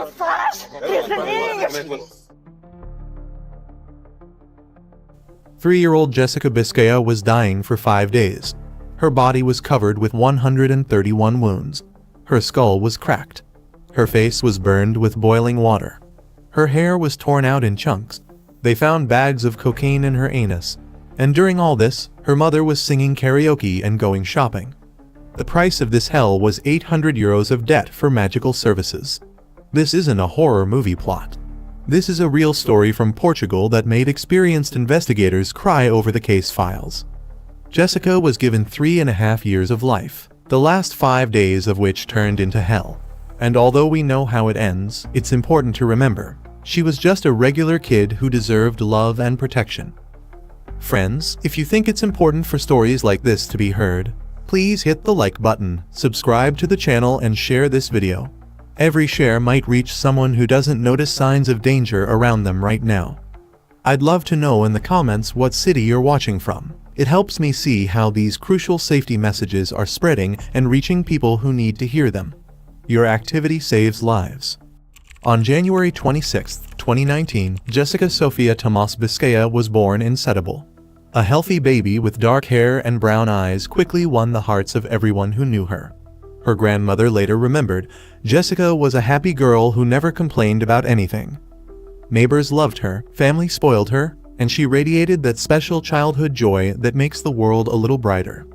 flash is an ink! 3-year-old Jessica Biscaya was dying for 5 days. Her body was covered with 131 wounds. Her skull was cracked. Her face was burned with boiling water. Her hair was torn out in chunks. They found bags of cocaine in her anus. And during all this, her mother was singing karaoke and going shopping. The price of this hell was 800 euros of debt for magical services. This isn't a horror movie plot. This is a real story from Portugal that made experienced investigators cry over the case files. Jessica was given 3.5 years of life, the last 5 days of which turned into hell. And although we know how it ends, it's important to remember, she was just a regular kid who deserved love and protection. Friends, if you think it's important for stories like this to be heard, please hit the like button, subscribe to the channel and share this video. Every share might reach someone who doesn't notice signs of danger around them right now. I'd love to know in the comments what city you're watching from. It helps me see how these crucial safety messages are spreading and reaching people who need to hear them. Your activity saves lives. On January 26, 2019, Jessica Sofia Tomás Biscaya was born in Setúbal. A healthy baby with dark hair and brown eyes quickly won the hearts of everyone who knew her. Her grandmother later remembered, Jessica was a happy girl who never complained about anything. Neighbors loved her, family spoiled her, and she radiated that special childhood joy that makes the world a little brighter.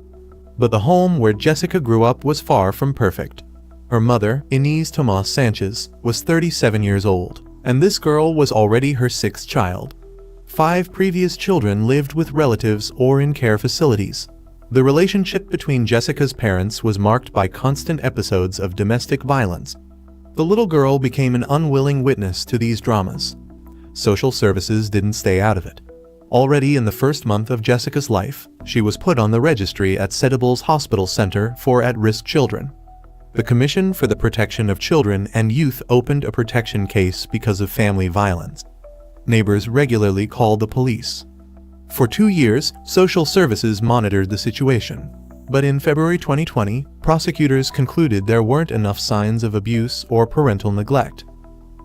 But the home where Jessica grew up was far from perfect. Her mother, Inés Tomás Sanchez, was 37 years old, and this girl was already her 6th child. 5 previous children lived with relatives or in care facilities. The relationship between Jessica's parents was marked by constant episodes of domestic violence. The little girl became an unwilling witness to these dramas. Social services didn't stay out of it. Already in the first month of Jessica's life, she was put on the registry at Setúbal's Hospital Center for at-risk children. The Commission for the Protection of Children and Youth opened a protection case because of family violence. Neighbors regularly called the police. For 2 years, social services monitored the situation. But in February 2020, prosecutors concluded there weren't enough signs of abuse or parental neglect.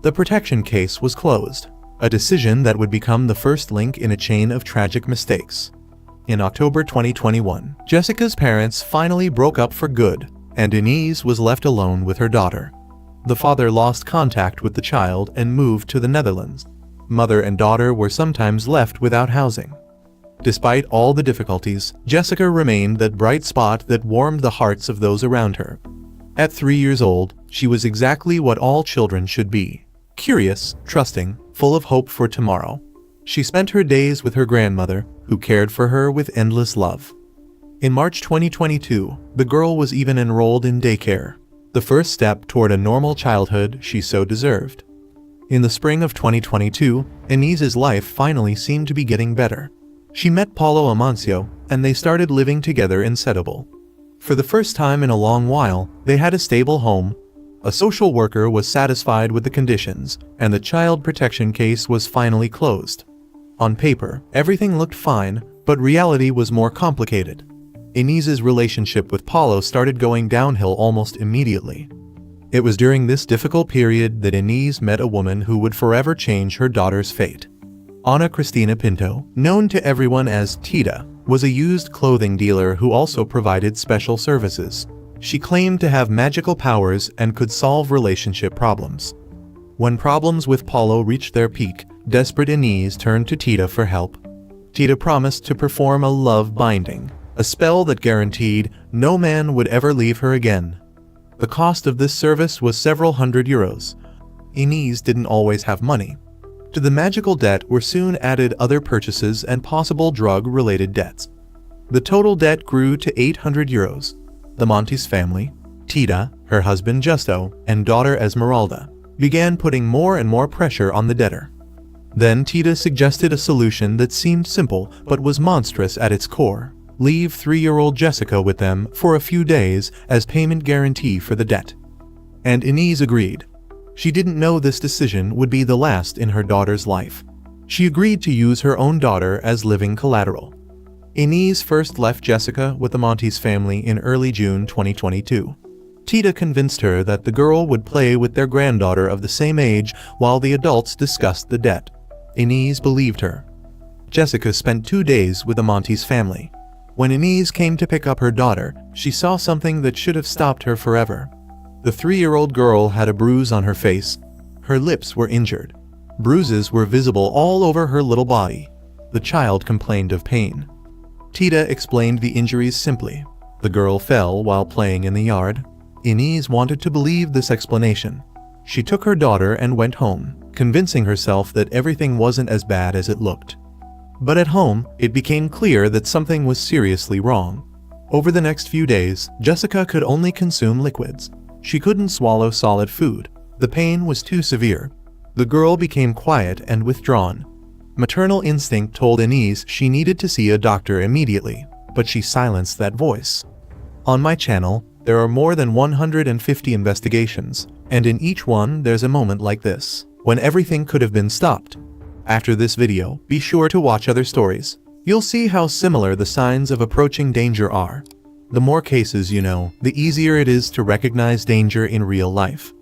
The protection case was closed, a decision that would become the first link in a chain of tragic mistakes. In October 2021, Jessica's parents finally broke up for good, and Inés was left alone with her daughter. The father lost contact with the child and moved to the Netherlands. Mother and daughter were sometimes left without housing. Despite all the difficulties, Jessica remained that bright spot that warmed the hearts of those around her. At 3 years old, she was exactly what all children should be: curious, trusting, full of hope for tomorrow. She spent her days with her grandmother, who cared for her with endless love. In March 2022, the girl was even enrolled in daycare, the first step toward a normal childhood she so deserved. In the spring of 2022, Inés's life finally seemed to be getting better. She met Paulo Amancio, and they started living together in Setúbal. For the first time in a long while, they had a stable home. A social worker was satisfied with the conditions, and the child protection case was finally closed. On paper, everything looked fine, but reality was more complicated. Inés's relationship with Paulo started going downhill almost immediately. It was during this difficult period that Inés met a woman who would forever change her daughter's fate. Ana Cristina Pinto, known to everyone as Tita, was a used clothing dealer who also provided special services. She claimed to have magical powers and could solve relationship problems. When problems with Paulo reached their peak, desperate Inés turned to Tita for help. Tita promised to perform a love binding, a spell that guaranteed no man would ever leave her again. The cost of this service was several hundred euros. Inés didn't always have money. To the magical debt were soon added other purchases and possible drug-related debts. The total debt grew to 800 euros. The Montes family, Tita, her husband Justo, and daughter Esmeralda, began putting more and more pressure on the debtor. Then Tita suggested a solution that seemed simple but was monstrous at its core: leave 3-year-old Jessica with them for a few days as payment guarantee for the debt. And Inés agreed. She didn't know this decision would be the last in her daughter's life. She agreed to use her own daughter as living collateral. Inés first left Jessica with the Montes family in early June 2022. Tita convinced her that the girl would play with their granddaughter of the same age while the adults discussed the debt. Inez believed her. Jessica spent 2 days with the Montes family. When Inez came to pick up her daughter, she saw something that should have stopped her forever. The 3-year-old girl had a bruise on her face. Her lips were injured. Bruises were visible all over her little body. The child complained of pain. Tita explained the injuries simply. The girl fell while playing in the yard. Inez wanted to believe this explanation. She took her daughter and went home, convincing herself that everything wasn't as bad as it looked. But at home, it became clear that something was seriously wrong. Over the next few days, Jessica could only consume liquids. She couldn't swallow solid food. The pain was too severe. The girl became quiet and withdrawn. Maternal instinct told Inez she needed to see a doctor immediately, but she silenced that voice. On my channel, there are more than 150 investigations, and in each one there's a moment like this, when everything could have been stopped. After this video, be sure to watch other stories. You'll see how similar the signs of approaching danger are. The more cases you know, the easier it is to recognize danger in real life.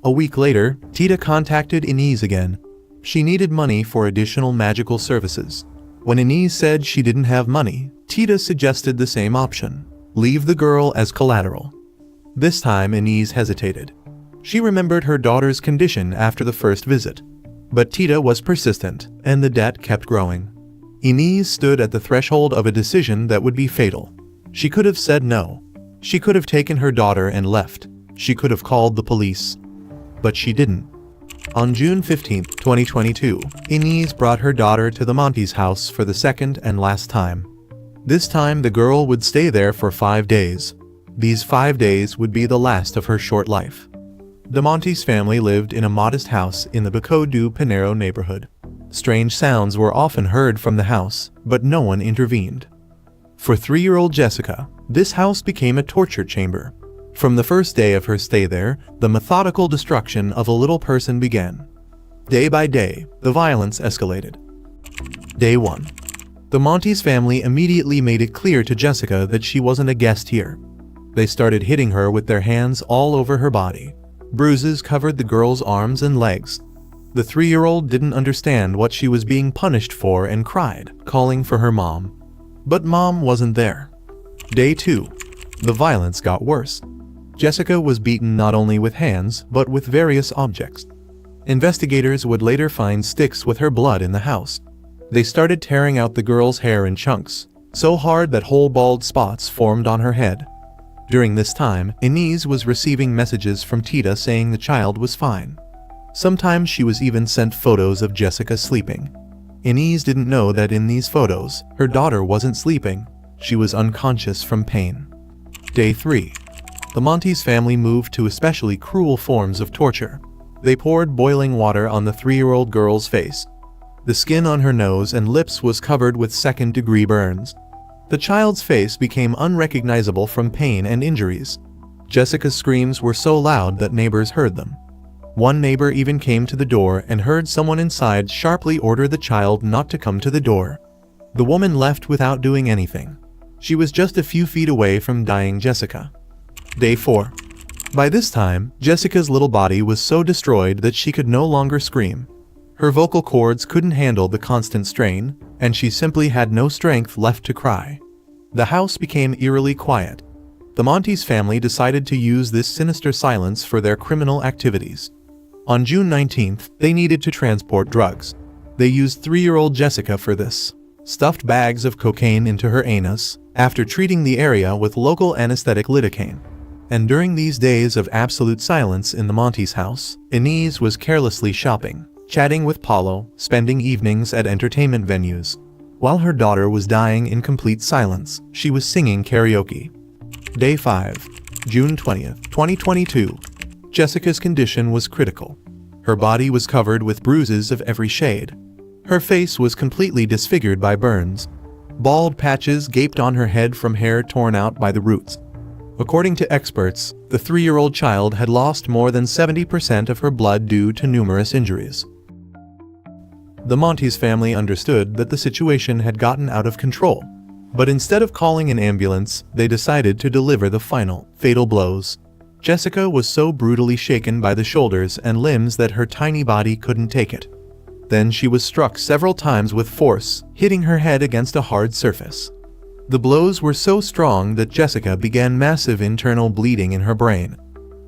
A week later, Tita contacted Inez again. She needed money for additional magical services. When Inez said she didn't have money, Tita suggested the same option. Leave the girl as collateral. This time Inez hesitated. She remembered her daughter's condition after the first visit. But Tita was persistent, and the debt kept growing. Inez stood at the threshold of a decision that would be fatal. She could have said no. She could have taken her daughter and left. She could have called the police. But she didn't. On June 15, 2022, Inez brought her daughter to the Montes house for the second and last time. This time the girl would stay there for 5 days. These 5 days would be the last of her short life. The Montes family lived in a modest house in the Baco do Pinheiro neighborhood. Strange sounds were often heard from the house, but no one intervened. For 3-year-old Jessica, this house became a torture chamber. From the first day of her stay there, the methodical destruction of a little person began. Day by day, the violence escalated. Day 1. The Montes family immediately made it clear to Jessica that she wasn't a guest here. They started hitting her with their hands all over her body. Bruises covered the girl's arms and legs. The 3-year-old didn't understand what she was being punished for and cried, calling for her mom. But mom wasn't there. Day 2. The violence got worse. Jessica was beaten not only with hands, but with various objects. Investigators would later find sticks with her blood in the house. They started tearing out the girl's hair in chunks, so hard that whole bald spots formed on her head. During this time, Inez was receiving messages from Tita saying the child was fine. Sometimes she was even sent photos of Jessica sleeping. Inez didn't know that in these photos, her daughter wasn't sleeping. She was unconscious from pain. Day 3. The Montes family moved to especially cruel forms of torture. They poured boiling water on the 3-year-old girl's face. The skin on her nose and lips was covered with second-degree burns. The child's face became unrecognizable from pain and injuries. Jessica's screams were so loud that neighbors heard them. One neighbor even came to the door and heard someone inside sharply order the child not to come to the door. The woman left without doing anything. She was just a few feet away from dying Jessica. Day 4. By this time, Jessica's little body was so destroyed that she could no longer scream. Her vocal cords couldn't handle the constant strain, and she simply had no strength left to cry. The house became eerily quiet. The Montes family decided to use this sinister silence for their criminal activities. On June 19th, they needed to transport drugs. They used 3-year-old Jessica for this. Stuffed bags of cocaine into her anus, after treating the area with local anesthetic lidocaine. And during these days of absolute silence in the Montes house, Inez was carelessly shopping, chatting with Paulo, spending evenings at entertainment venues. While her daughter was dying in complete silence, she was singing karaoke. Day 5. June 20th, 2022. Jessica's condition was critical. Her body was covered with bruises of every shade. Her face was completely disfigured by burns. Bald patches gaped on her head from hair torn out by the roots. According to experts, the 3-year-old child had lost more than 70% of her blood due to numerous injuries. The Montes family understood that the situation had gotten out of control, but instead of calling an ambulance, they decided to deliver the final, fatal blows. Jessica was so brutally shaken by the shoulders and limbs that her tiny body couldn't take it. Then she was struck several times with force, hitting her head against a hard surface. The blows were so strong that Jessica began massive internal bleeding in her brain.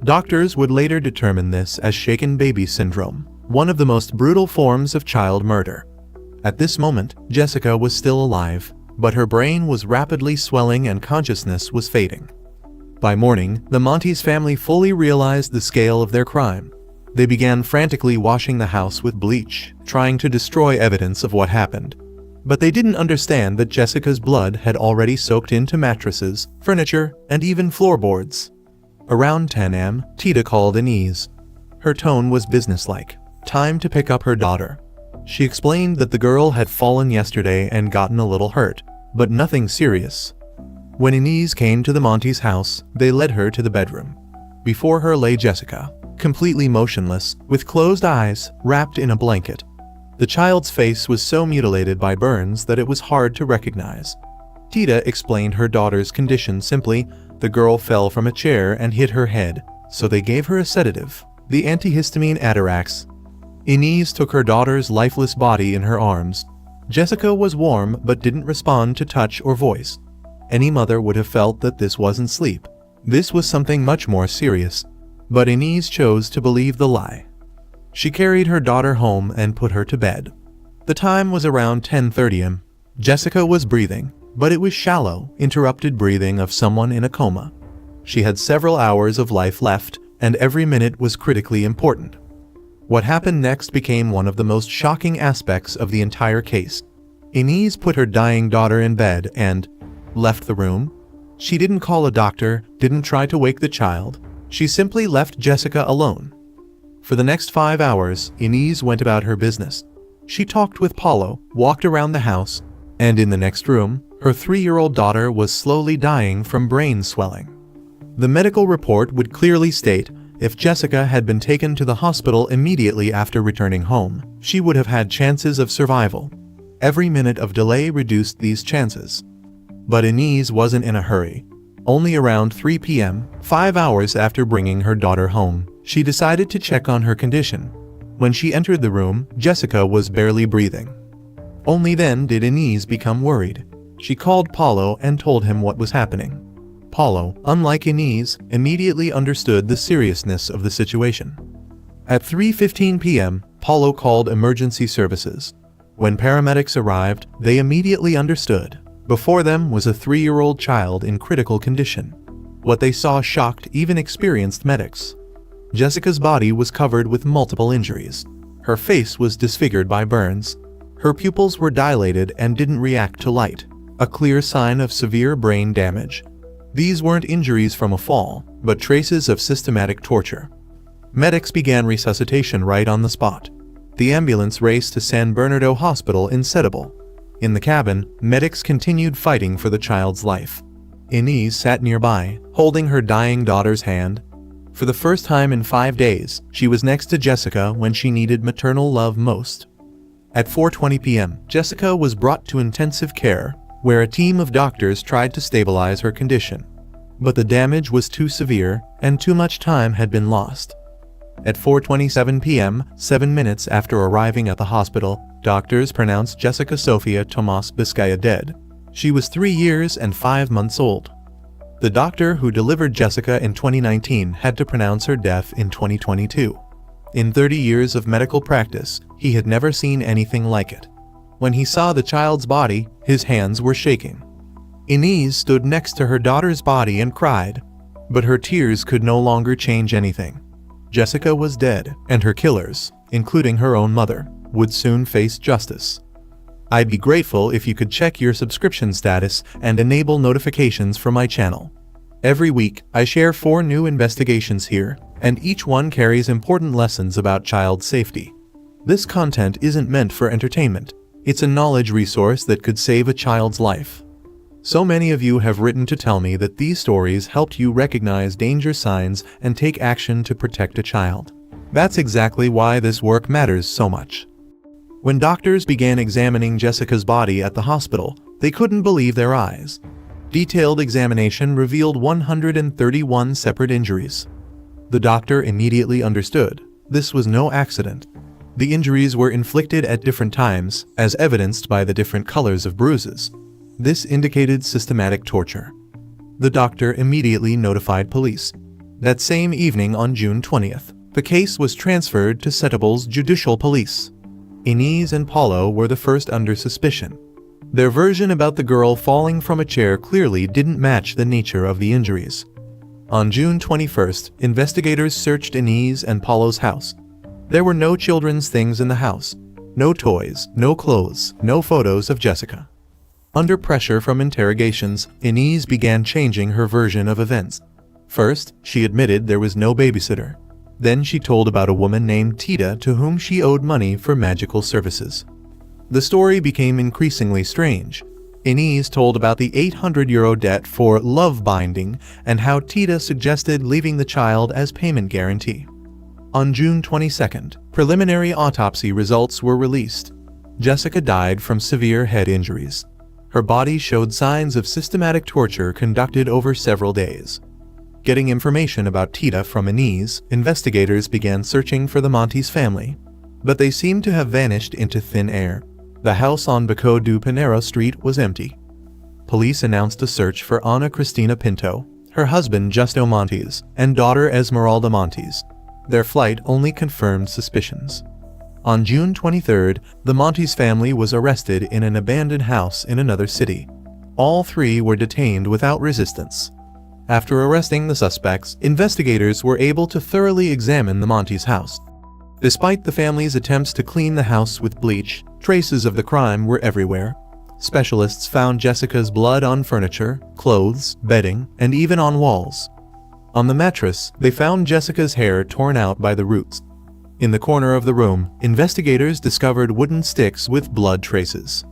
Doctors would later determine this as shaken baby syndrome, one of the most brutal forms of child murder. At this moment, Jessica was still alive, but her brain was rapidly swelling and consciousness was fading. By morning, the Montes family fully realized the scale of their crime. They began frantically washing the house with bleach, trying to destroy evidence of what happened. But they didn't understand that Jessica's blood had already soaked into mattresses, furniture, and even floorboards. Around 10 a.m., Tita called Inez. Her tone was businesslike. Time to pick up her daughter. She explained that the girl had fallen yesterday and gotten a little hurt, but nothing serious. When Inez came to the Montes' house, they led her to the bedroom. Before her lay Jessica, completely motionless, with closed eyes, wrapped in a blanket. The child's face was so mutilated by burns that it was hard to recognize. Tita explained her daughter's condition simply. The girl fell from a chair and hit her head, so they gave her a sedative, the antihistamine Atarax. Inez took her daughter's lifeless body in her arms. Jessica was warm but didn't respond to touch or voice. Any mother would have felt that this wasn't sleep. This was something much more serious. But Inez chose to believe the lie. She carried her daughter home and put her to bed. The time was around 10:30 am. Jessica was breathing, but it was shallow, interrupted breathing of someone in a coma. She had several hours of life left, and every minute was critically important. What happened next became one of the most shocking aspects of the entire case. Inez put her dying daughter in bed and left the room. She didn't call a doctor, didn't try to wake the child. She simply left Jessica alone. For the next 5 hours, Inez went about her business. She talked with Paulo, walked around the house, and in the next room, her 3-year-old daughter was slowly dying from brain swelling. The medical report would clearly state if Jessica had been taken to the hospital immediately after returning home, she would have had chances of survival. Every minute of delay reduced these chances. But Inez wasn't in a hurry. Only around 3 p.m., 5 hours after bringing her daughter home, she decided to check on her condition. When she entered the room, Jessica was barely breathing. Only then did Inez become worried. She called Paulo and told him what was happening. Paulo, unlike Inez, immediately understood the seriousness of the situation. At 3:15 p.m., Paulo called emergency services. When paramedics arrived, they immediately understood. Before them was a 3-year-old child in critical condition. What they saw shocked even experienced medics. Jessica's body was covered with multiple injuries. Her face was disfigured by burns. Her pupils were dilated and didn't react to light, a clear sign of severe brain damage. These weren't injuries from a fall, but traces of systematic torture. Medics began resuscitation right on the spot. The ambulance raced to San Bernardo Hospital in Setúbal. In the cabin, medics continued fighting for the child's life. Inez sat nearby, holding her dying daughter's hand. For the first time in 5 days, she was next to Jessica when she needed maternal love most. At 4:20 p.m., Jessica was brought to intensive care, where a team of doctors tried to stabilize her condition. But the damage was too severe, and too much time had been lost. At 4:27 p.m., 7 minutes after arriving at the hospital, doctors pronounced Jessica Sofia Tomas Biscaya dead. She was 3 years and 5 months old. The doctor who delivered Jessica in 2019 had to pronounce her death in 2022. In 30 years of medical practice, he had never seen anything like it. When he saw the child's body, his hands were shaking. Inez stood next to her daughter's body and cried, but her tears could no longer change anything. Jessica was dead, and her killers, including her own mother, would soon face justice. I'd be grateful if you could check your subscription status and enable notifications for my channel. Every week, I share 4 new investigations here, and each one carries important lessons about child safety. This content isn't meant for entertainment. It's a knowledge resource that could save a child's life. So many of you have written to tell me that these stories helped you recognize danger signs and take action to protect a child. That's exactly why this work matters so much. When doctors began examining Jessica's body at the hospital, they couldn't believe their eyes. Detailed examination revealed 131 separate injuries. The doctor immediately understood. This was no accident. The injuries were inflicted at different times, as evidenced by the different colors of bruises. This indicated systematic torture. The doctor immediately notified police. That same evening on June 20th, the case was transferred to Setúbal's judicial police. Inés and Paulo were the first under suspicion. Their version about the girl falling from a chair clearly didn't match the nature of the injuries. On June 21st, investigators searched Inés and Paulo's house. There were no children's things in the house. No toys, no clothes, no photos of Jessica. Under pressure from interrogations, Inés began changing her version of events. First, she admitted there was no babysitter. Then she told about a woman named Tita to whom she owed money for magical services. The story became increasingly strange. Inés told about the €800 debt for love binding and how Tita suggested leaving the child as payment guarantee. On June 22nd, preliminary autopsy results were released. Jessica died from severe head injuries. Her body showed signs of systematic torture conducted over several days. Getting information about Tita from Inés, investigators began searching for the Montes family. But they seemed to have vanished into thin air. The house on Bico do Pinheiro Street was empty. Police announced a search for Ana Cristina Pinto, her husband Justo Montes, and daughter Esmeralda Montes. Their flight only confirmed suspicions. On June 23rd, the Montes family was arrested in an abandoned house in another city. All three were detained without resistance. After arresting the suspects, investigators were able to thoroughly examine the Montes house. Despite the family's attempts to clean the house with bleach, traces of the crime were everywhere. Specialists found Jessica's blood on furniture, clothes, bedding, and even on walls. On the mattress, they found Jessica's hair torn out by the roots. In the corner of the room, investigators discovered wooden sticks with blood traces.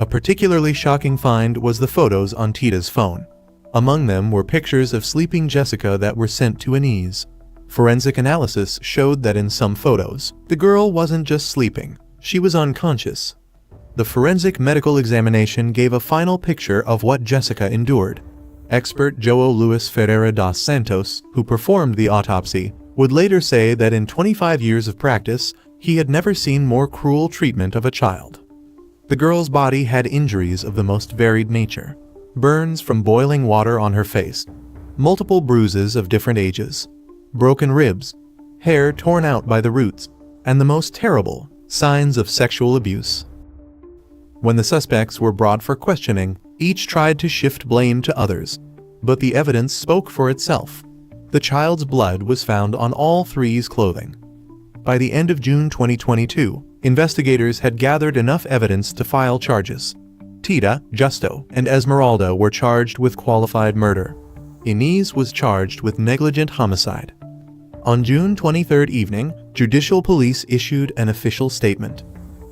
A particularly shocking find was the photos on Tita's phone. Among them were pictures of sleeping Jessica that were sent to Inés. Forensic analysis showed that in some photos, the girl wasn't just sleeping, she was unconscious. The forensic medical examination gave a final picture of what Jessica endured. Expert João Luís Ferreira dos Santos, who performed the autopsy, would later say that in 25 years of practice, he had never seen more cruel treatment of a child. The girl's body had injuries of the most varied nature. Burns from boiling water on her face, multiple bruises of different ages, broken ribs, hair torn out by the roots, and the most terrible, signs of sexual abuse. When the suspects were brought for questioning, each tried to shift blame to others, but the evidence spoke for itself. The child's blood was found on all three's clothing. By the end of June 2022, investigators had gathered enough evidence to file charges. Tita, Justo, and Esmeralda were charged with qualified murder. Inés was charged with negligent homicide. On June 23rd evening, judicial police issued an official statement.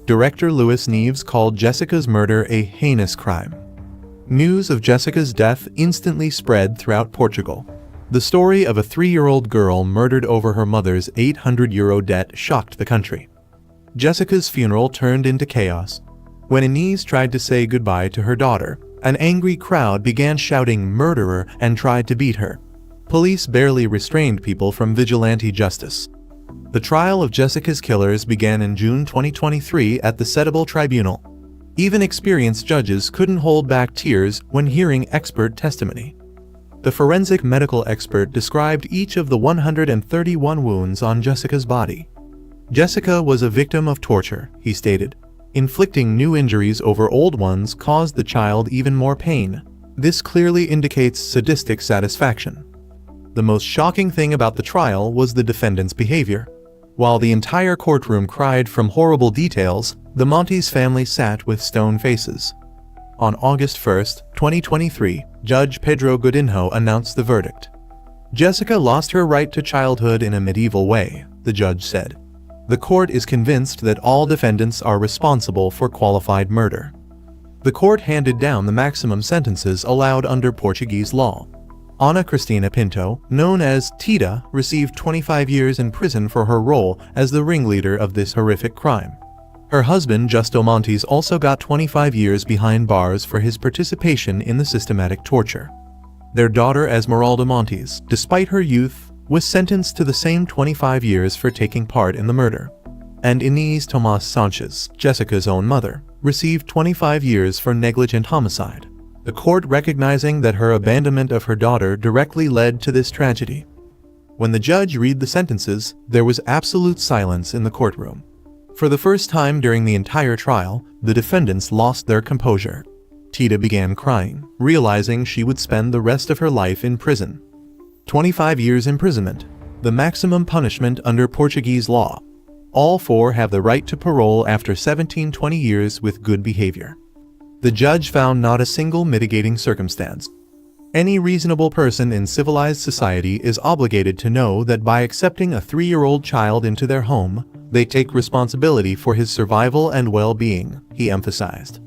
Director Luís Neves called Jessica's murder a heinous crime. News of Jessica's death instantly spread throughout Portugal. The story of a 3-year-old girl murdered over her mother's €800 debt shocked the country. Jessica's funeral turned into chaos. When Inés tried to say goodbye to her daughter, an angry crowd began shouting "murderer" and tried to beat her. Police barely restrained people from vigilante justice. The trial of Jessica's killers began in June 2023 at the Setúbal Tribunal. Even experienced judges couldn't hold back tears when hearing expert testimony. The forensic medical expert described each of the 131 wounds on Jessica's body. Jessica was a victim of torture, he stated. Inflicting new injuries over old ones caused the child even more pain. This clearly indicates sadistic satisfaction. The most shocking thing about the trial was the defendant's behavior. While the entire courtroom cried from horrible details, the Montes family sat with stone faces. On August 1, 2023, Judge Pedro Godinho announced the verdict. Jessica lost her right to childhood in a medieval way, the judge said. The court is convinced that all defendants are responsible for qualified murder. The court handed down the maximum sentences allowed under Portuguese law. Ana Cristina Pinto, known as Tita, received 25 years in prison for her role as the ringleader of this horrific crime. Her husband, Justo Montes, also got 25 years behind bars for his participation in the systematic torture. Their daughter, Esmeralda Montes, despite her youth, was sentenced to the same 25 years for taking part in the murder. And Inés Tomás Sanchez, Jessica's own mother, received 25 years for negligent homicide. The court recognizing that her abandonment of her daughter directly led to this tragedy. When the judge read the sentences, there was absolute silence in the courtroom. For the first time during the entire trial, the defendants lost their composure. Tita began crying, realizing she would spend the rest of her life in prison. 25 years imprisonment, the maximum punishment under Portuguese law. All four have the right to parole after 20 years with good behavior. The judge found not a single mitigating circumstance. Any reasonable person in civilized society is obligated to know that by accepting a 3-year-old child into their home, they take responsibility for his survival and well-being, he emphasized.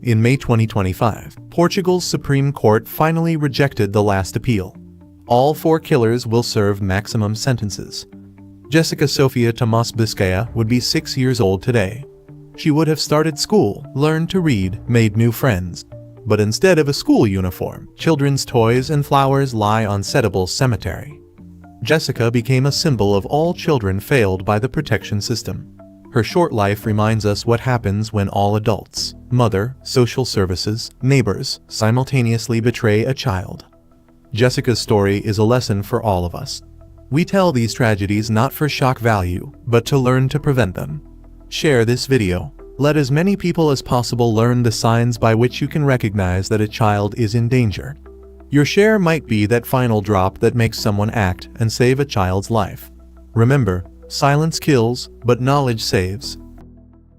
In May 2025, Portugal's Supreme Court finally rejected the last appeal. All 4 killers will serve maximum sentences. Jessica Sofia Tomás Biscaya would be 6 years old today. She would have started school, learned to read, made new friends. But instead of a school uniform, children's toys and flowers lie on Setúbal's cemetery. Jessica became a symbol of all children failed by the protection system. Her short life reminds us what happens when all adults, mother, social services, neighbors, simultaneously betray a child. Jessica's story is a lesson for all of us. We tell these tragedies not for shock value, but to learn to prevent them. Share this video. Let as many people as possible learn the signs by which you can recognize that a child is in danger. Your share might be that final drop that makes someone act and save a child's life. Remember, silence kills, but knowledge saves.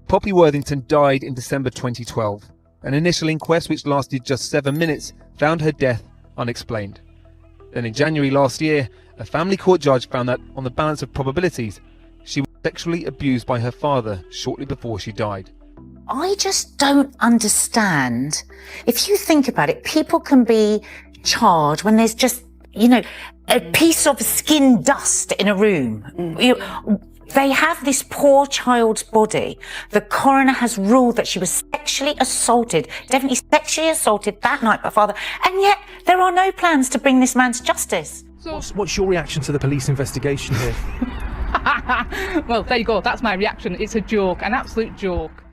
Poppy Worthington died in December 2012. An initial inquest which lasted just 7 minutes found her death unexplained. Then in January last year, a family court judge found that, on the balance of probabilities, she was sexually abused by her father shortly before she died. I just don't understand. If you think about it, people can be charged when there's just, a piece of skin dust in a room. They have this poor child's body. The coroner has ruled that she was sexually assaulted, definitely sexually assaulted that night by her father, and yet there are no plans to bring this man to justice. What's your reaction to the police investigation here? Well, there you go. That's my reaction. It's a joke, an absolute joke.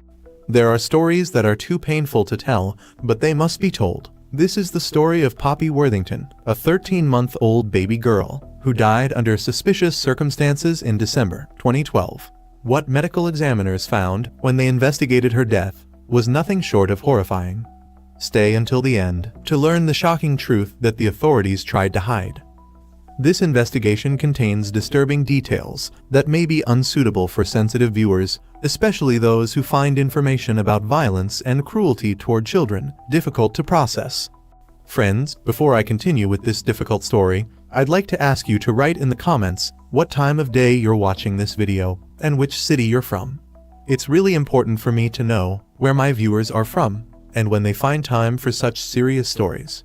There are stories that are too painful to tell, but they must be told. This is the story of Poppy Worthington, a 13-month-old baby girl who died under suspicious circumstances in December 2012. What medical examiners found when they investigated her death was nothing short of horrifying. Stay until the end to learn the shocking truth that the authorities tried to hide. This investigation contains disturbing details that may be unsuitable for sensitive viewers, especially those who find information about violence and cruelty toward children difficult to process. Friends, before I continue with this difficult story, I'd like to ask you to write in the comments what time of day you're watching this video and which city you're from. It's really important for me to know where my viewers are from and when they find time for such serious stories.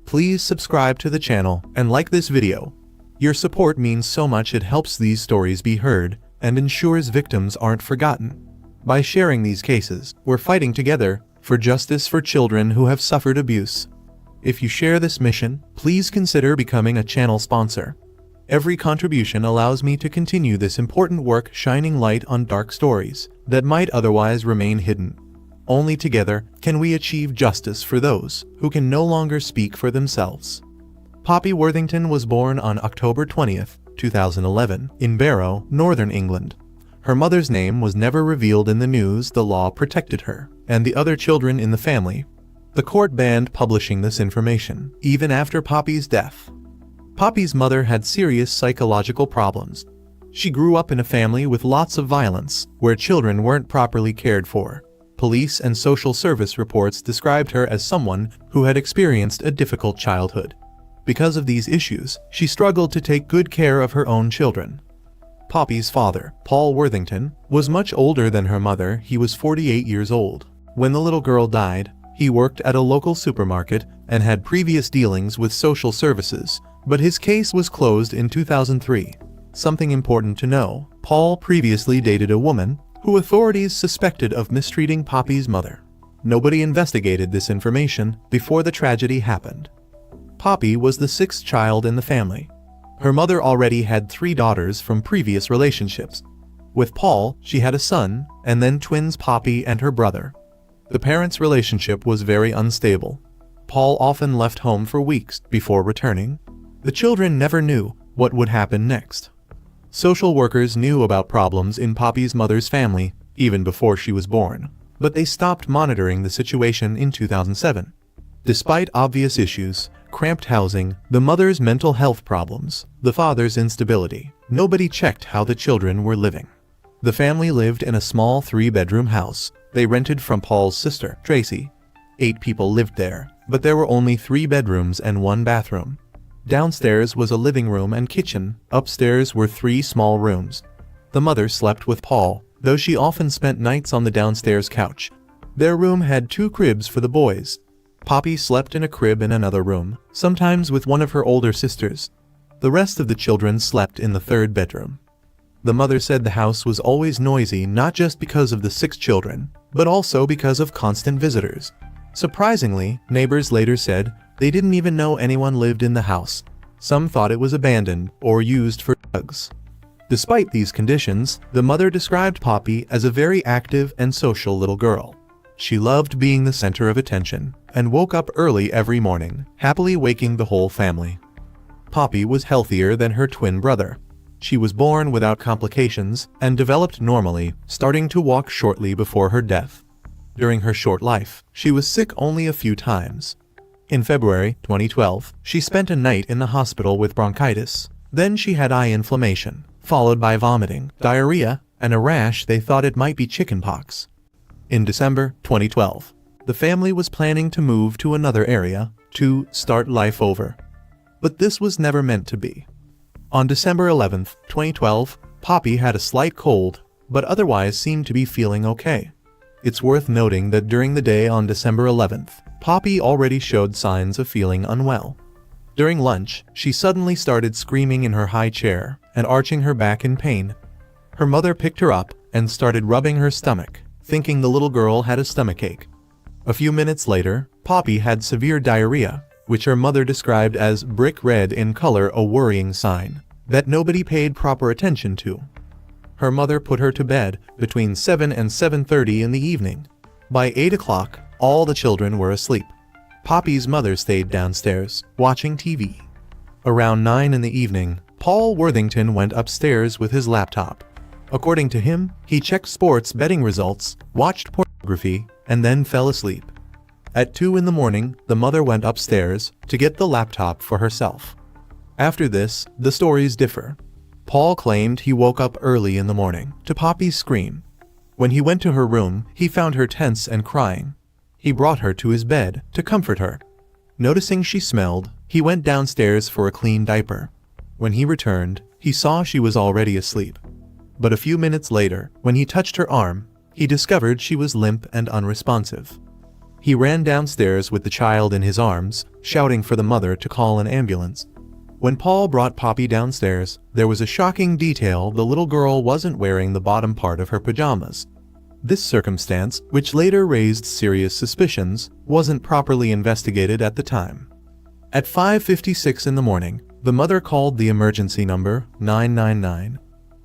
Please subscribe to the channel and like this video. Your support means so much. It helps these stories be heard and ensures victims aren't forgotten. By sharing these cases, we're fighting together for justice for children who have suffered abuse. If you share this mission, please consider becoming a channel sponsor. Every contribution allows me to continue this important work, shining light on dark stories that might otherwise remain hidden. Only together can we achieve justice for those who can no longer speak for themselves. Poppy Worthington was born on October 20th, 2011, in Barrow, Northern England. Her mother's name was never revealed in the news. The law protected her and the other children in the family. The court banned publishing this information, even after Poppy's death. Poppy's mother had serious psychological problems. She grew up in a family with lots of violence, where children weren't properly cared for. Police and social service reports described her as someone who had experienced a difficult childhood. Because of these issues, she struggled to take good care of her own children. Poppy's father, Paul Worthington, was much older than her mother. He was 48 years old. When the little girl died, he worked at a local supermarket and had previous dealings with social services, but his case was closed in 2003. Something important to know, Paul previously dated a woman who authorities suspected of mistreating Poppy's mother. Nobody investigated this information before the tragedy happened. Poppy was the 6th child in the family. Her mother already had 3 daughters from previous relationships. With Paul, she had a son, and then twins Poppy and her brother. The parents' relationship was very unstable. Paul often left home for weeks before returning. The children never knew what would happen next. Social workers knew about problems in Poppy's mother's family even before she was born, but they stopped monitoring the situation in 2007. Despite obvious issues, cramped housing, the mother's mental health problems, the father's instability, nobody checked how the children were living. The family lived in a small 3-bedroom house they rented from Paul's sister, Tracy. 8 people lived there, but there were only 3 bedrooms and 1 bathroom. Downstairs was a living room and kitchen, upstairs were 3 small rooms. The mother slept with Paul, though she often spent nights on the downstairs couch. Their room had 2 cribs for the boys. Poppy slept in a crib in another room, sometimes with one of her older sisters. The rest of the children slept in the 3rd bedroom. The mother said the house was always noisy not just because of the 6 children, but also because of constant visitors. Surprisingly, neighbors later said they didn't even know anyone lived in the house. Some thought it was abandoned or used for drugs. Despite these conditions, the mother described Poppy as a very active and social little girl. She loved being the center of attention and woke up early every morning, happily waking the whole family. Poppy was healthier than her twin brother. She was born without complications and developed normally, starting to walk shortly before her death. During her short life, she was sick only a few times. In February 2012, she spent a night in the hospital with bronchitis. Then she had eye inflammation, followed by vomiting, diarrhea, and a rash they thought it might be chickenpox. In December 2012, the family was planning to move to another area to start life over. But this was never meant to be. On December 11, 2012, Poppy had a slight cold, but otherwise seemed to be feeling okay. It's worth noting that during the day on December 11th, Poppy already showed signs of feeling unwell. During lunch, she suddenly started screaming in her high chair and arching her back in pain. Her mother picked her up and started rubbing her stomach, thinking the little girl had a stomachache. A few minutes later, Poppy had severe diarrhea, which her mother described as brick red in color, a worrying sign that nobody paid proper attention to. Her mother put her to bed between 7 and 7:30 in the evening. By 8 o'clock, all the children were asleep. Poppy's mother stayed downstairs, watching TV. Around 9 in the evening, Paul Worthington went upstairs with his laptop. According to him, he checked sports betting results, watched pornography, and then fell asleep. At 2 in the morning, the mother went upstairs to get the laptop for herself. After this, the stories differ. Paul claimed he woke up early in the morning to Poppy's scream. When he went to her room, he found her tense and crying. He brought her to his bed to comfort her. Noticing she smelled, he went downstairs for a clean diaper. When he returned, he saw she was already asleep. But a few minutes later, when he touched her arm, he discovered she was limp and unresponsive. He ran downstairs with the child in his arms, shouting for the mother to call an ambulance. When Paul brought Poppy downstairs, there was a shocking detail: the little girl wasn't wearing the bottom part of her pajamas. This circumstance, which later raised serious suspicions, wasn't properly investigated at the time. At 5:56 in the morning, the mother called the emergency number 999.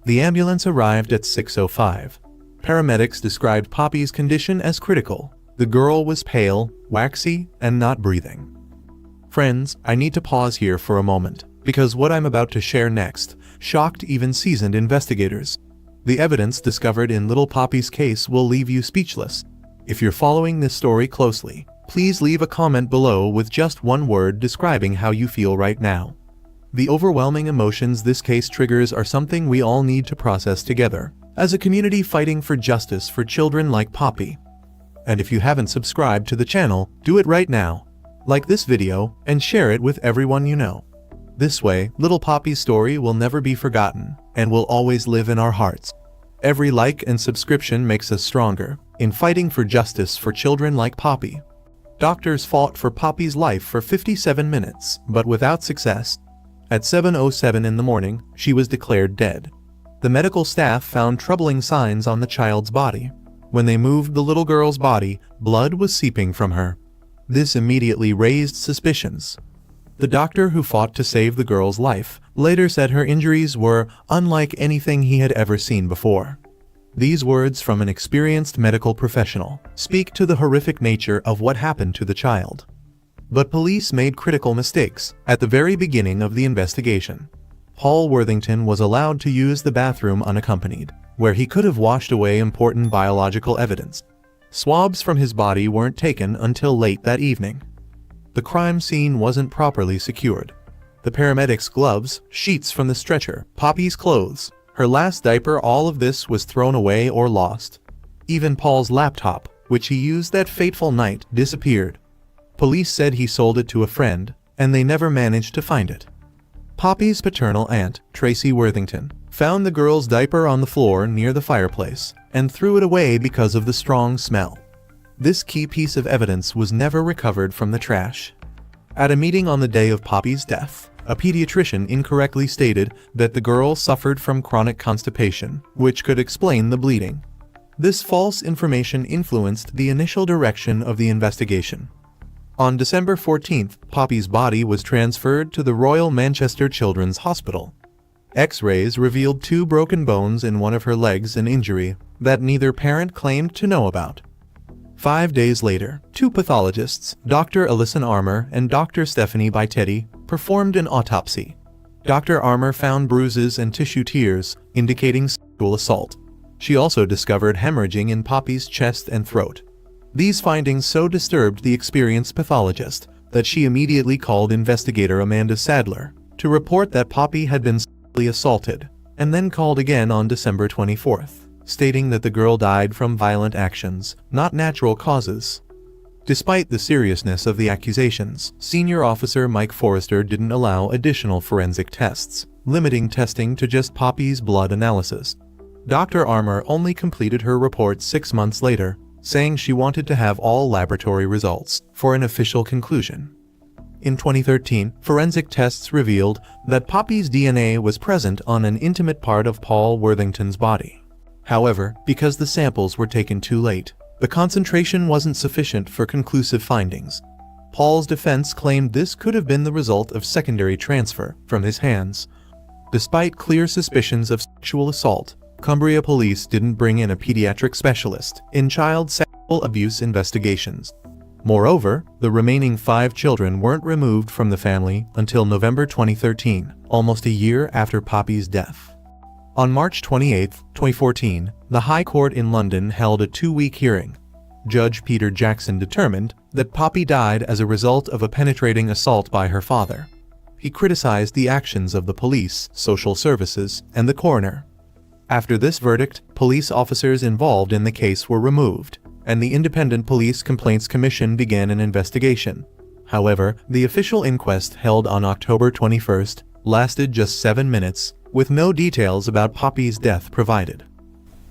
The ambulance arrived at 6:05. Paramedics described Poppy's condition as critical. The girl was pale, waxy, and not breathing. Friends, I need to pause here for a moment, because what I'm about to share next shocked even seasoned investigators. The evidence discovered in little Poppy's case will leave you speechless. If you're following this story closely, please leave a comment below with just one word describing how you feel right now. The overwhelming emotions this case triggers are something we all need to process together, as a community fighting for justice for children like Poppy. And if you haven't subscribed to the channel, do it right now. Like this video and share it with everyone you know. This way, little Poppy's story will never be forgotten and will always live in our hearts. Every like and subscription makes us stronger in fighting for justice for children like Poppy. Doctors fought for Poppy's life for 57 minutes, but without success. At 7:07 in the morning, she was declared dead. The medical staff found troubling signs on the child's body. When they moved the little girl's body, blood was seeping from her. This immediately raised suspicions. The doctor who fought to save the girl's life later said her injuries were unlike anything he had ever seen before. These words from an experienced medical professional speak to the horrific nature of what happened to the child. But police made critical mistakes at the very beginning of the investigation. Paul Worthington was allowed to use the bathroom unaccompanied, where he could have washed away important biological evidence. Swabs from his body weren't taken until late that evening. The crime scene wasn't properly secured. The paramedics' gloves, sheets from the stretcher, Poppy's clothes, her last diaper, all of this was thrown away or lost. Even Paul's laptop, which he used that fateful night, disappeared. Police said he sold it to a friend, and they never managed to find it. Poppy's paternal aunt, Tracy Worthington, found the girl's diaper on the floor near the fireplace and threw it away because of the strong smell. This key piece of evidence was never recovered from the trash. At a meeting on the day of Poppy's death, a pediatrician incorrectly stated that the girl suffered from chronic constipation, which could explain the bleeding. This false information influenced the initial direction of the investigation. On December 14th, Poppy's body was transferred to the Royal Manchester Children's Hospital. X-rays revealed 2 broken bones in one of her legs, an injury that neither parent claimed to know about. 5 days later, 2 pathologists, Dr. Alison Armour and Dr. Stephanie Baitetti, performed an autopsy. Dr. Armour found bruises and tissue tears, indicating sexual assault. She also discovered hemorrhaging in Poppy's chest and throat. These findings so disturbed the experienced pathologist that she immediately called investigator Amanda Sadler to report that Poppy had been sexually assaulted, and then called again on December 24th, stating that the girl died from violent actions, not natural causes. Despite the seriousness of the accusations, Senior Officer Mike Forrester didn't allow additional forensic tests, limiting testing to just Poppy's blood analysis. Dr. Armour only completed her report 6 months later, saying she wanted to have all laboratory results for an official conclusion. In 2013, forensic tests revealed that Poppy's DNA was present on an intimate part of Paul Worthington's body. However, because the samples were taken too late, the concentration wasn't sufficient for conclusive findings. Paul's defense claimed this could have been the result of secondary transfer from his hands. Despite clear suspicions of sexual assault, Cumbria police didn't bring in a pediatric specialist in child sexual abuse investigations. Moreover, the remaining 5 children weren't removed from the family until November 2013, almost a year after Poppy's death. On March 28, 2014, the High Court in London held a 2-week hearing. Judge Peter Jackson determined that Poppy died as a result of a penetrating assault by her father. He criticized the actions of the police, social services, and the coroner. After this verdict, police officers involved in the case were removed, and the Independent Police Complaints Commission began an investigation. However, the official inquest held on October 21st lasted just 7 minutes, with no details about Poppy's death provided.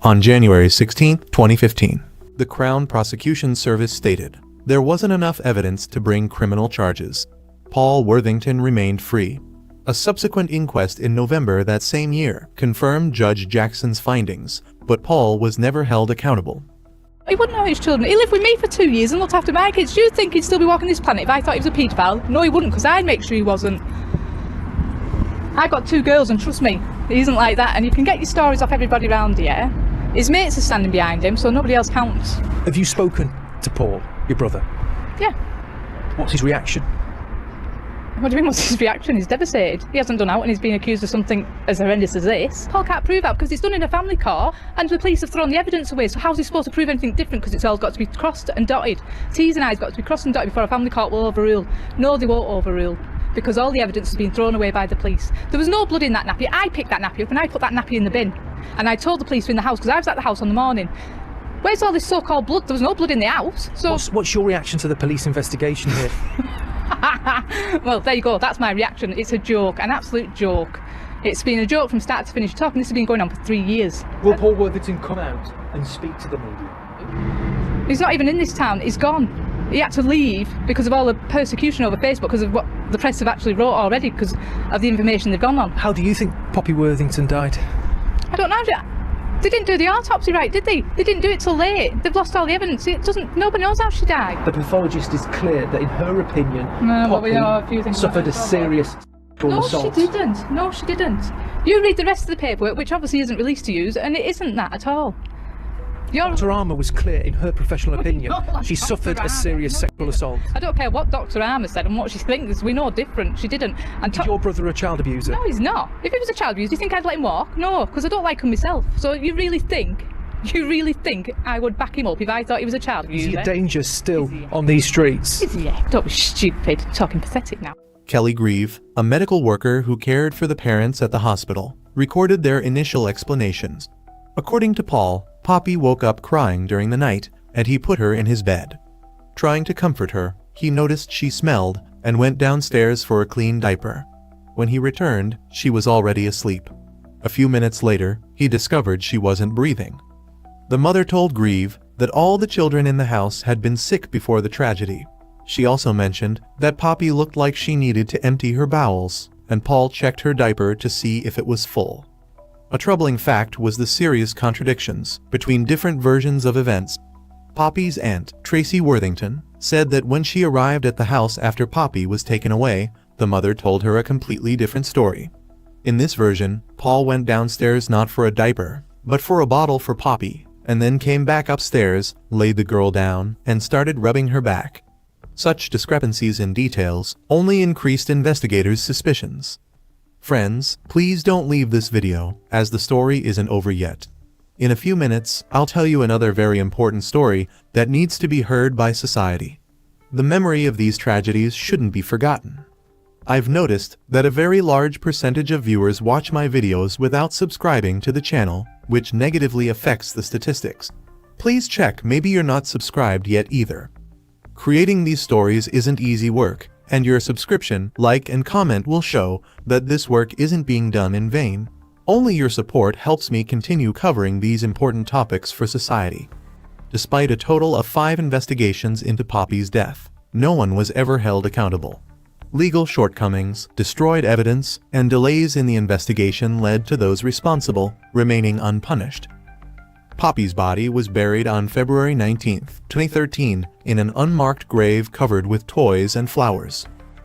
On January 16, 2015, the Crown Prosecution Service stated there wasn't enough evidence to bring criminal charges. Paul Worthington remained free. A subsequent inquest in November that same year confirmed Judge Jackson's findings, but Paul was never held accountable. He wouldn't know his children. He lived with me for 2 years and looked after my kids. Do you think he'd still be walking this planet if I thought he was a paedophile? No, he wouldn't, because I'd make sure he wasn't. I got 2 girls, and trust me, he isn't like that. And you can get your stories off everybody around here. His mates are standing behind him, so nobody else counts. Have you spoken to Paul, your brother? Yeah. What's his reaction? What do you mean, what's his reaction? He's devastated. He hasn't done out and he's been accused of something as horrendous as this. Paul can't prove that because it's done in a family court and the police have thrown the evidence away. So how's he supposed to prove anything different, because it's all got to be crossed and dotted? T's and I's got to be crossed and dotted before a family court will overrule. No, they won't overrule, because all the evidence has been thrown away by the police. There was no blood in that nappy. I picked that nappy up and I put that nappy in the bin. And I told the police in the house, because I was at the house on the morning, where's all this so-called blood? There was no blood in the house. So What's your reaction to the police investigation here? Well, there you go. That's my reaction. It's a joke, an absolute joke. It's been a joke from start to finish. Talking, this has been going on for 3 years. Will Paul Worthington come out and speak to the media? He's not even in this town. He's gone. He had to leave because of all the persecution over Facebook, because of what the press have actually wrote already, because of the information they've gone on. How do you think Poppy Worthington died? I don't know. They didn't do the autopsy right, did they? They didn't do it till late. They've lost all the evidence. Nobody knows how she died. The pathologist is clear that in her opinion, we know a few Poppy things suffered a about it. serious No, assault. she didn't. No, she didn't. You read the rest of the paperwork, which obviously isn't released to you, and it isn't that at all. Dr. Armour was clear in her professional opinion. She suffered a serious sexual assault. I don't care what Dr. Armour said and what she thinks. We know different. She didn't. And Is your brother a child abuser? No, he's not. If he was a child abuser, do you think I'd let him walk? No, because I don't like him myself. So you really think I would back him up if I thought he was a child abuser? Is he a danger still on these streets? Is he? Don't be stupid. Talking pathetic now. Kelly Grieve, a medical worker who cared for the parents at the hospital, recorded their initial explanations. According to Paul, Poppy woke up crying during the night, and he put her in his bed. Trying to comfort her, he noticed she smelled and went downstairs for a clean diaper. When he returned, she was already asleep. A few minutes later, he discovered she wasn't breathing. The mother told Grieve that all the children in the house had been sick before the tragedy. She also mentioned that Poppy looked like she needed to empty her bowels, and Paul checked her diaper to see if it was full. A troubling fact was the serious contradictions between different versions of events. Poppy's aunt, Tracy Worthington, said that when she arrived at the house after Poppy was taken away, the mother told her a completely different story. In this version, Paul went downstairs not for a diaper, but for a bottle for Poppy, and then came back upstairs, laid the girl down, and started rubbing her back. Such discrepancies in details only increased investigators' suspicions. Friends, please don't leave this video, as the story isn't over yet. In a few minutes, I'll tell you another very important story that needs to be heard by society. The memory of these tragedies shouldn't be forgotten. I've noticed that a very large percentage of viewers watch my videos without subscribing to the channel, which negatively affects the statistics. Please check maybe you're not subscribed yet either. Creating these stories isn't easy work, and your subscription, like, and comment will show that this work isn't being done in vain. Only your support helps me continue covering these important topics for society. Despite a total of 5 investigations into Poppy's death, no one was ever held accountable. Legal shortcomings, destroyed evidence, and delays in the investigation led to those responsible remaining unpunished. Poppy's body was buried on February 19, 2013, in an unmarked grave covered with toys and flowers.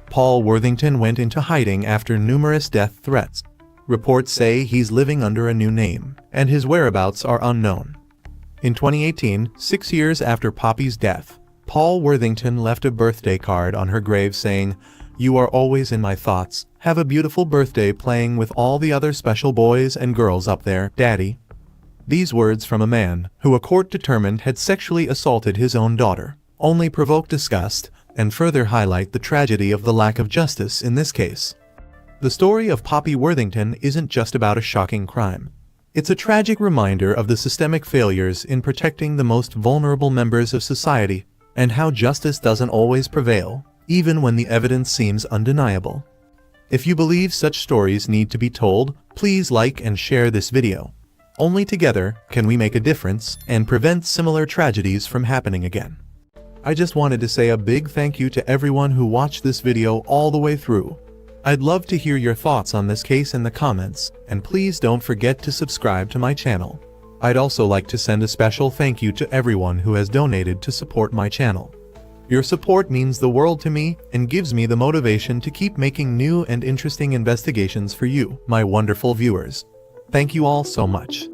Paul Worthington went into hiding after numerous death threats. Reports say he's living under a new name, and his whereabouts are unknown. In 2018, 6 years after Poppy's death, Paul Worthington left a birthday card on her grave saying, "You are always in my thoughts. Have a beautiful birthday playing with all the other special boys and girls up there, Daddy." These words from a man who a court determined had sexually assaulted his own daughter only provoke disgust and further highlight the tragedy of the lack of justice in this case. The story of Poppy Worthington isn't just about a shocking crime. It's a tragic reminder of the systemic failures in protecting the most vulnerable members of society and how justice doesn't always prevail, even when the evidence seems undeniable. If you believe such stories need to be told, please like and share this video. Only together can we make a difference and prevent similar tragedies from happening again. I just wanted to say a big thank you to everyone who watched this video all the way through. I'd love to hear your thoughts on this case in the comments, and please don't forget to subscribe to my channel. I'd also like to send a special thank you to everyone who has donated to support my channel. Your support means the world to me and gives me the motivation to keep making new and interesting investigations for you, my wonderful viewers. Thank you all so much.